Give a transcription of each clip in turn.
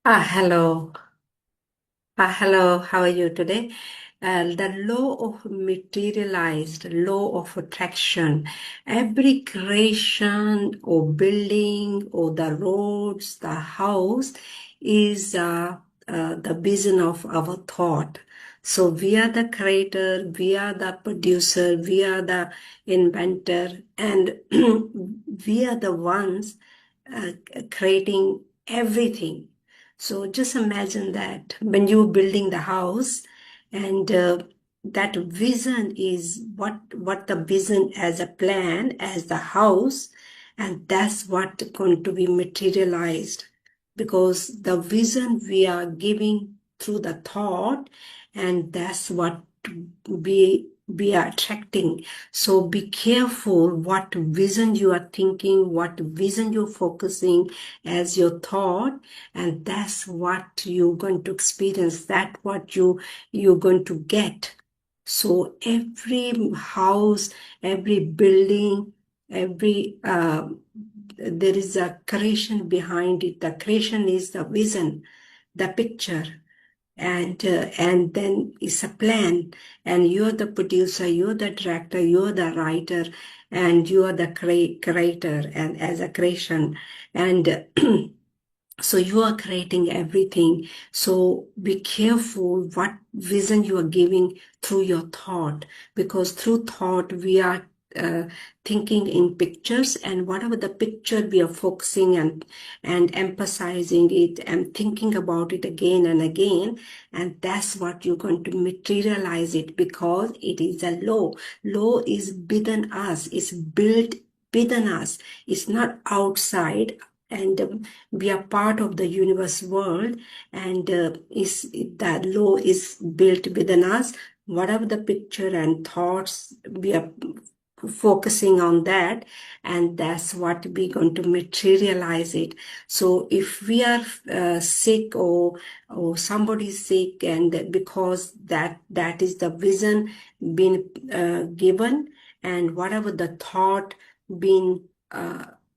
Hello. Hello, how are you today? The law of materialized, law of attraction. Every creation or building or the roads, the house is the vision of our thought. So we are the creator, we are the producer, we are the inventor, and we are the ones uh, creating everything. So just imagine that when you're building the house, and that vision is what the vision as a plan, as the house, and that's what going to be materialized, because the vision we are giving through the thought, and that's what we are attracting. So be careful what vision you are thinking, what vision you're focusing as your thought, and that's what you're going to experience, that what you're going to get. So every house, every building, every there is a creation behind it. The creation is the vision, the picture, and then it's a plan, and you're the producer, you're the director, you're the writer, and you are the creator, and as a creation, and so you are creating everything. So be careful what vision you are giving through your thought, because through thought we are uh, thinking in pictures, and whatever the picture we are focusing and emphasizing it and thinking about it again and again, and that's what you're going to materialize it, because it is a law. Law is within us, it's built within us, it's not outside. And we are part of the universe world, and is that law is built within us. Whatever the picture and thoughts we are focusing on that, and that's what we're going to materialize it. So if we are sick, or somebody's sick, and because that is the vision being given, and whatever the thought being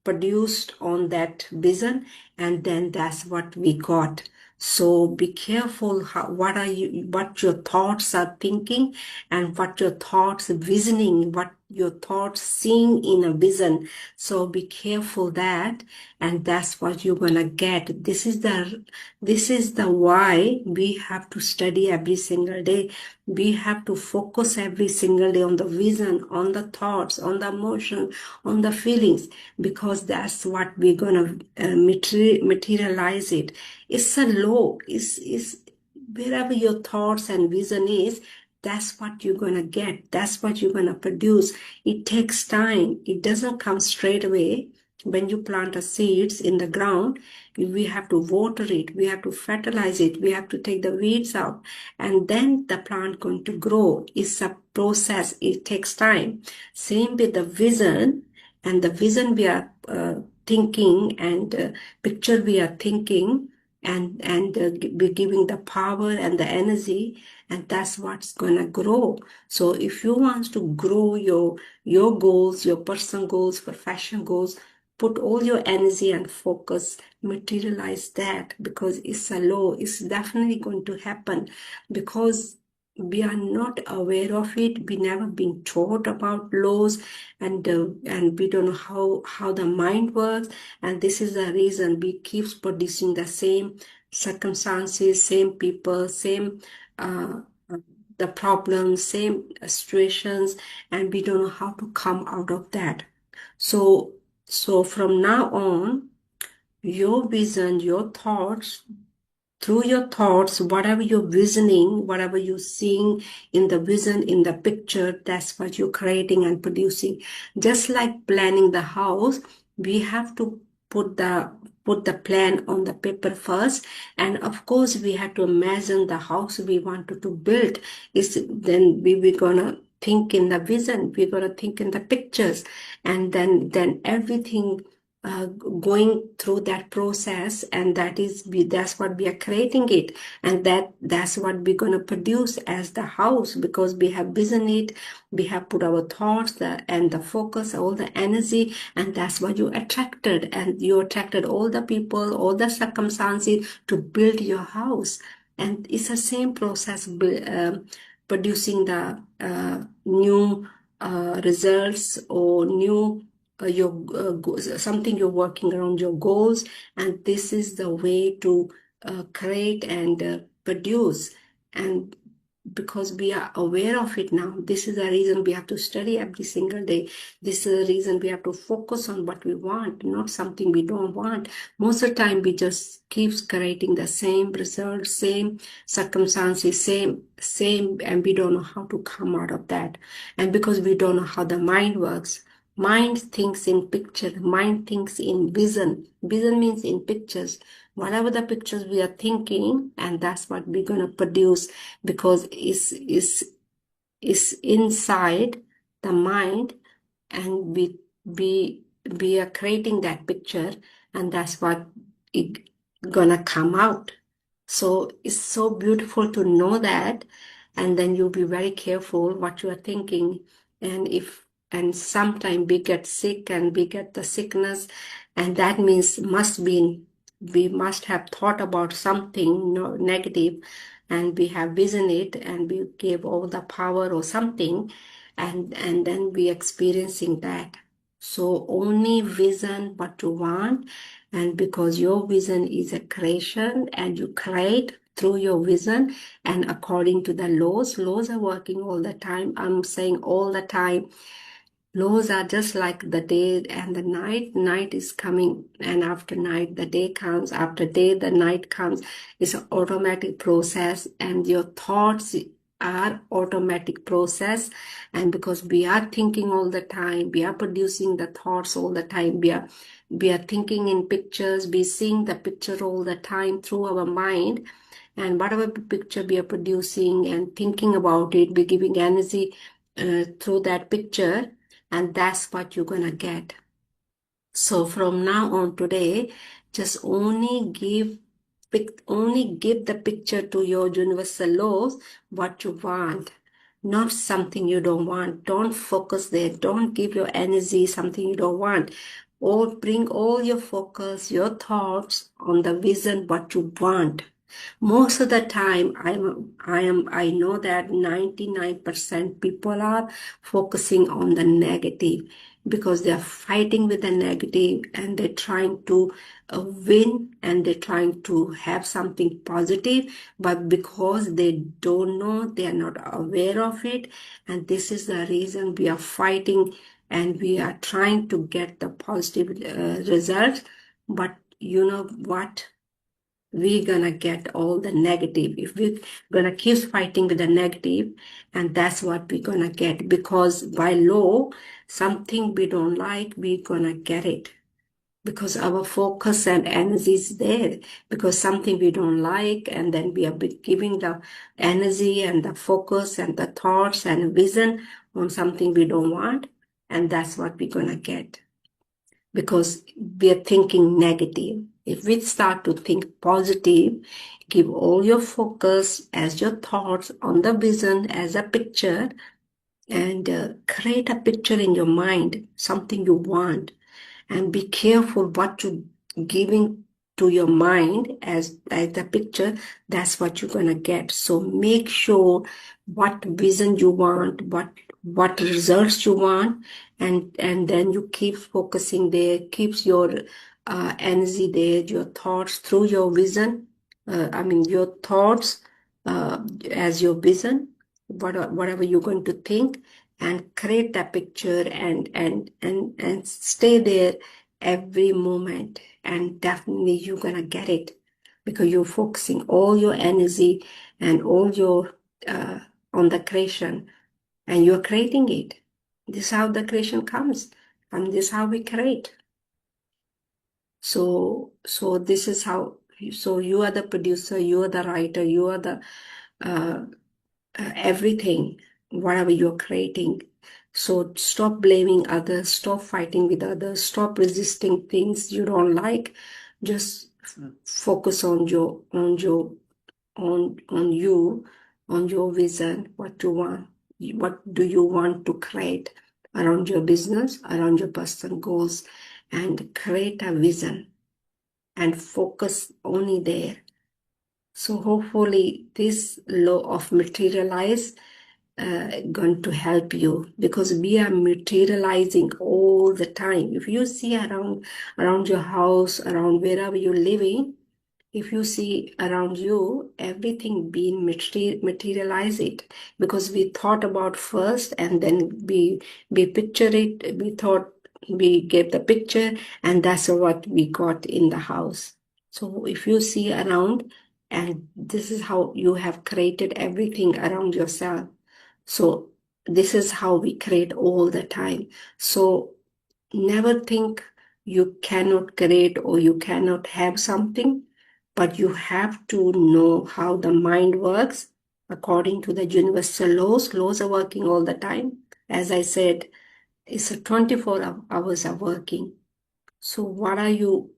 produced on that vision, and then that's what we got. So be careful what your thoughts are thinking, and what your thoughts visioning, what your thoughts seeing in a vision. So be careful that, and that's what you're gonna get. This is the why we have to study every single day. We have to focus every single day on the vision, on the thoughts, on the emotion, on the feelings, because that's what we're gonna materialize it. It's a law. Is wherever your thoughts and vision is, that's what you're gonna get. That's what you're gonna produce. It takes time. It doesn't come straight away. When you plant a seeds in the ground, we have to water it, we have to fertilize it, we have to take the weeds out, and then the plant going to grow. It's a process. It takes time. Same with the vision, and the vision we are thinking, and picture we are thinking, and we're giving the power and the energy, and that's what's gonna grow. So if you want to grow your goals, your personal goals, professional goals, put all your energy and focus, materialize that, because it's a law. It's definitely going to happen, because we are not aware of it. We never been taught about laws, and we don't know how the mind works, and this is the reason we keeps producing the same circumstances, same people, same uh, the problems, same situations, and we don't know how to come out of that. So from now on, your vision, your thoughts, through your thoughts, whatever you're visioning, whatever you're seeing in the vision, in the picture, that's what you're creating and producing. Just like planning the house, we have to put the plan on the paper first, and of course we have to imagine the house we wanted to build. Is then we gonna think in the vision, we're gonna think in the pictures, and then everything going through that process, and that's what we are creating it, and that's what we're going to produce as the house, because we have vision it, we have put our thoughts and the focus, all the energy, and that's what you attracted, and you attracted all the people, all the circumstances to build your house. And it's the same process, producing the new results, or new your something you're working around your goals. And this is the way to create and produce. And because we are aware of it now, this is the reason we have to study every single day. This is the reason we have to focus on what we want, not something we don't want. Most of the time we just keeps creating the same result, same circumstances, same, and we don't know how to come out of that. And because we don't know how the mind works, mind thinks in picture, mind thinks in vision. Vision means in pictures. Whatever the pictures we are thinking, and that's what we're going to produce, because it's inside the mind, and we are creating that picture, and that's what it gonna come out. So it's so beautiful to know that, and then you'll be very careful what you are thinking. And sometimes we get sick and we get the sickness, and that means we must have thought about something negative, and we have vision it, and we gave all the power or something, and then we experiencing that. So only vision what you want, and because your vision is a creation, and you create through your vision, and according to the laws are working all the time. I'm saying all the time, laws are just like the day and the night. Night is coming, and after night, the day comes. After day, the night comes. It's an automatic process, and your thoughts are automatic process. And because we are thinking all the time, we are producing the thoughts all the time. We are thinking in pictures. We seeing the picture all the time through our mind. And whatever picture we are producing and thinking about it, we're giving energy through that picture, and that's what you're gonna get. So from now on today, just only give the picture to your universal laws what you want, not something you don't want. Don't focus there. Don't give your energy something you don't want. Or bring all your focus, your thoughts on the vision what you want. Most of the time, I know that 99% people are focusing on the negative, because they're fighting with the negative, and they're trying to win, and they're trying to have something positive, but because they don't know, they are not aware of it. And this is the reason we are fighting, and we are trying to get the positive results. But you know what? We're gonna get all the negative. If we're gonna keep fighting with the negative, and that's what we're gonna get, because by law, something we don't like, we're gonna get it, because our focus and energy is there. Because something we don't like, and then we are giving the energy and the focus and the thoughts and vision on something we don't want, and that's what we're gonna get, because we are thinking negative. If we start to think positive, give all your focus as your thoughts on the vision as a picture, and create a picture in your mind, something you want, and be careful what you giving to your mind as the picture. That's what you're gonna get. So make sure what vision you want, what results you want, and then you keep focusing there, keeps your energy there, your thoughts through your vision. Your thoughts as your vision, whatever you're going to think, and create that picture, and stay there every moment, and definitely you're gonna get it, because you're focusing all your energy and all your on the creation, and you're creating it. This is how the creation comes, and this is how we create. So this is how. So you are the producer, you are the writer, you are the everything. whatever you're creating. So stop blaming others, stop fighting with others, stop resisting things you don't like. Just focus on you, on your vision, what you want, what do you want to create around your business, around your personal goals, and create a vision and focus only there. So hopefully this law of materialize going to help you, because we are materializing all the time. If you see around your house, around wherever you're living, if you see around you, everything being materialize it, because we thought about first and then we picture it, we thought, we gave the picture, and that's what we got in the house. So if you see around, and this is how you have created everything around yourself. So this is how we create all the time. So never think you cannot create or you cannot have something, but you have to know how the mind works according to the universal laws. Laws are working all the time. As I said, it's a 24 hours are working. So what are you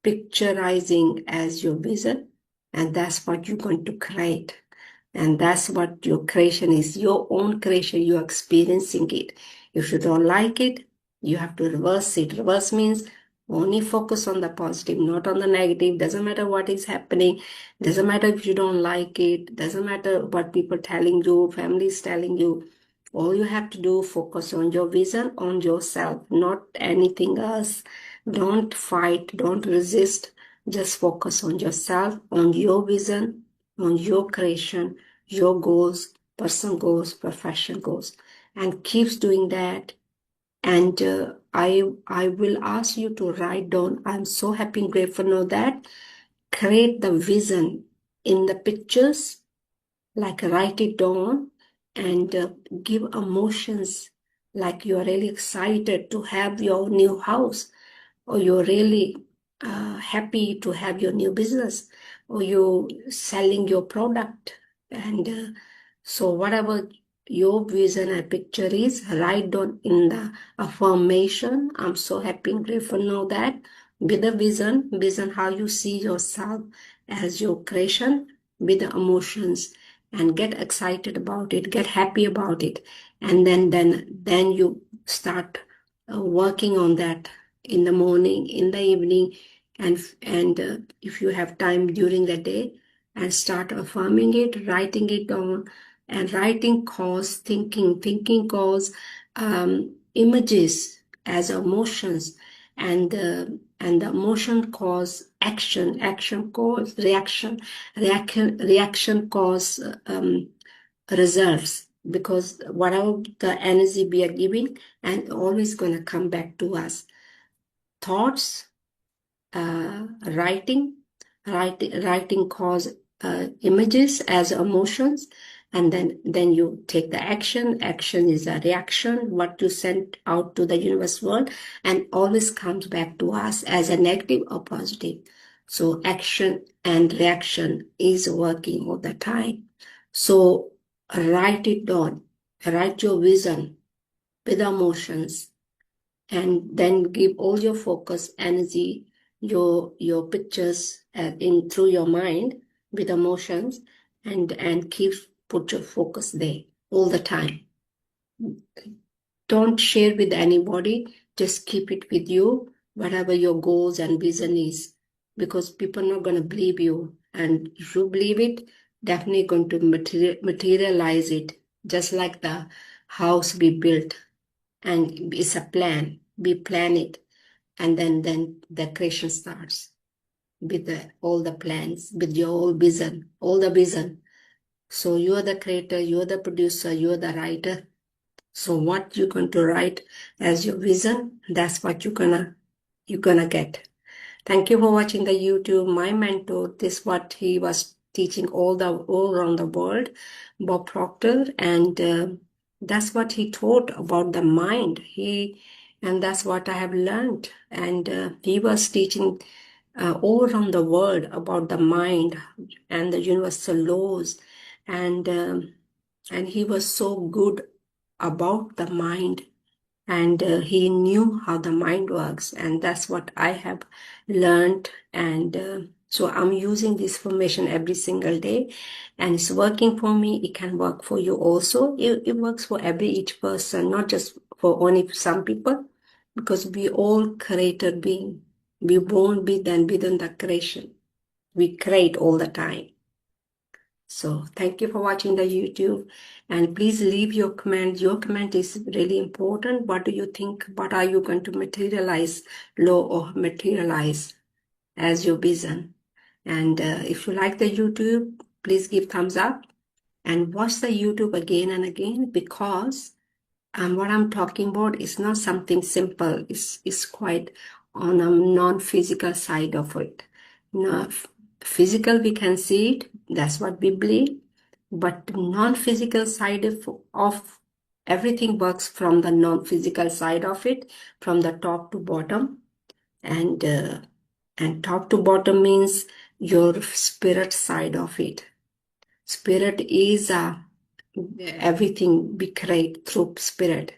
picturizing as your vision? And that's what you're going to create. And that's what your creation is, your own creation. You're experiencing it. If you don't like it, you have to reverse it. Reverse means only focus on the positive, not on the negative. Doesn't matter what is happening. Doesn't matter if you don't like it. Doesn't matter what people telling you, family is telling you. All you have to do, focus on your vision, on yourself, not anything else. Don't fight, don't resist. Just focus on yourself, on your vision, on your creation, your goals, personal goals, professional goals, and keeps doing that. And I will ask you to write down. I'm so happy and grateful now that create the vision in the pictures, like write it down, and give emotions, like you are really excited to have your new house, or you're really happy to have your new business, or you're selling your product. And so whatever your vision and picture is, write down in the affirmation. I'm so happy and grateful now that with the vision how you see yourself as your creation, with the emotions, and get excited about it, get happy about it, and then you start working on that in the morning, in the evening, and if you have time during the day, and start affirming it, writing it down. And writing cause thinking, thinking cause images as emotions, and the emotion cause action, action cause reaction, reaction cause results, because whatever the energy we are giving, and always going to come back to us. Thoughts, writing, writing cause images as emotions, and then you take the action. Action is a reaction, what you send out to the universe world, and always comes back to us as a negative or positive. So action and reaction is working all the time. So write it down, write your vision with emotions, and then give all your focus, energy, your pictures in through your mind with emotions, and keep put your focus there all the time. Don't share with anybody, just keep it with you, whatever your goals and vision is, because people are not going to believe you, and if you believe it, definitely going to materialize it, just like the house we built. And it's a plan, we plan it, and then the creation starts with all the plans, with your whole vision, all the vision. So you are the creator, you are the producer, you are the writer. So what you're going to write as your vision, that's what you're gonna get. Thank you for watching the YouTube. My mentor, this what he was teaching all around the world, Bob Proctor, and that's what he taught about the mind. And that's what I have learned. And he was teaching all around the world about the mind and the universal laws, and And he was so good about the mind, and he knew how the mind works, and that's what I have learned. And so I'm using this information every single day, and it's working for me. It can work for you also. It works for every each person, not just for only some people, because we all created being. We won't be then within the creation. We create all the time. So thank you for watching the YouTube, and please leave your comment. Your comment is really important. What do you think? What are you going to materialize, law or materialize as your vision? And if you like the YouTube, please give thumbs up and watch the YouTube again and again, because what I'm talking about is not something simple. It's quite on a non-physical side of it. No, physical, we can see it. That's what we believe. But non-physical side of everything works from the non-physical side of it, from the top to bottom. And top to bottom means your spirit side of it. Spirit is everything we create through spirit.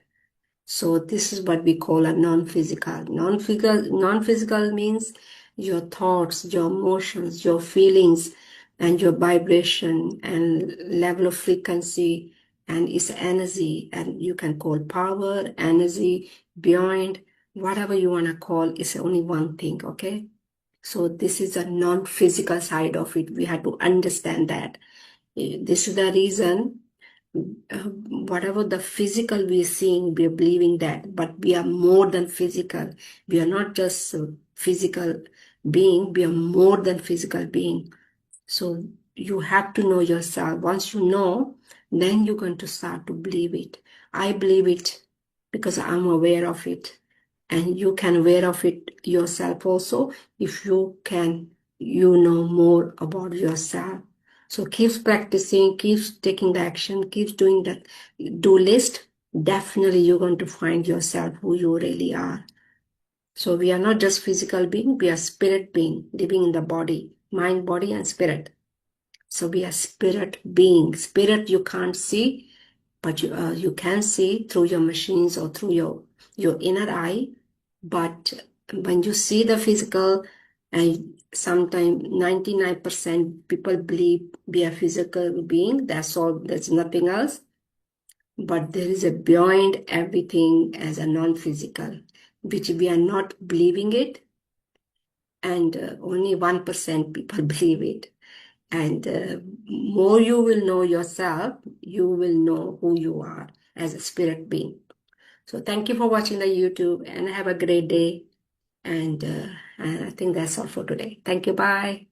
So this is what we call a non-physical. Non-physical means your thoughts, your emotions, your feelings, and your vibration and level of frequency, and its energy. And you can call power, energy, beyond, whatever you want to call. It's only one thing, okay? So this is a non-physical side of it. We have to understand that. This is the reason whatever the physical we are seeing, we are believing that, but we are more than physical. We are not just physical being, we are more than physical being. So you have to know yourself. Once you know, then you're going to start to believe it. I believe it because I'm aware of it. And you can aware of it yourself also if you can, you know more about yourself. So keep practicing, keep taking the action, keep doing that do list. Definitely you're going to find yourself who you really are. So we are not just physical being, we are spirit being living in the body, mind, body, and spirit. So we are spirit being. Spirit you can't see, but you can see through your machines or through your inner eye. But when you see the physical, and sometimes 99% people believe we are physical being, that's all, there's nothing else. But there is a beyond everything as a non-physical, which we are not believing it, and only 1% people believe it. And more you will know yourself, you will know who you are as a spirit being. So thank you for watching the YouTube, and have a great day. And I think that's all for today. Thank you. Bye.